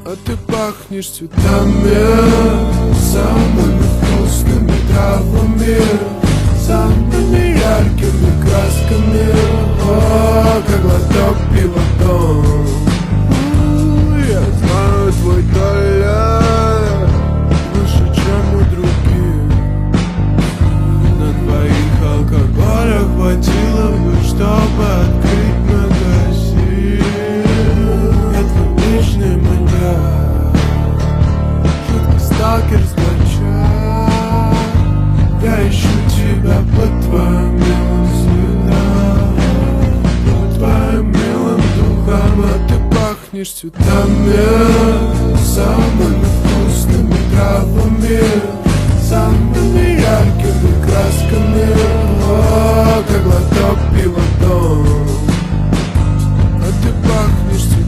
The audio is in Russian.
А ты пахнешь цветами, самыми вкусными травами, самыми яркими красками. О, как глоток пива дом. Я знаю твой туалет лучше, чем у других. На двоих алкоголя хватило бы, чтобы открыть магазин. Я твой личный маньяк, жуткий сталкер с плеча. Я ищу тебя по твоим милым следам, по твоим милым духам. А ты пахнешь цветами, самыми вкусными травами, самыми яркими красками. О, как глоток пива дом. А ты пахнешь цветами.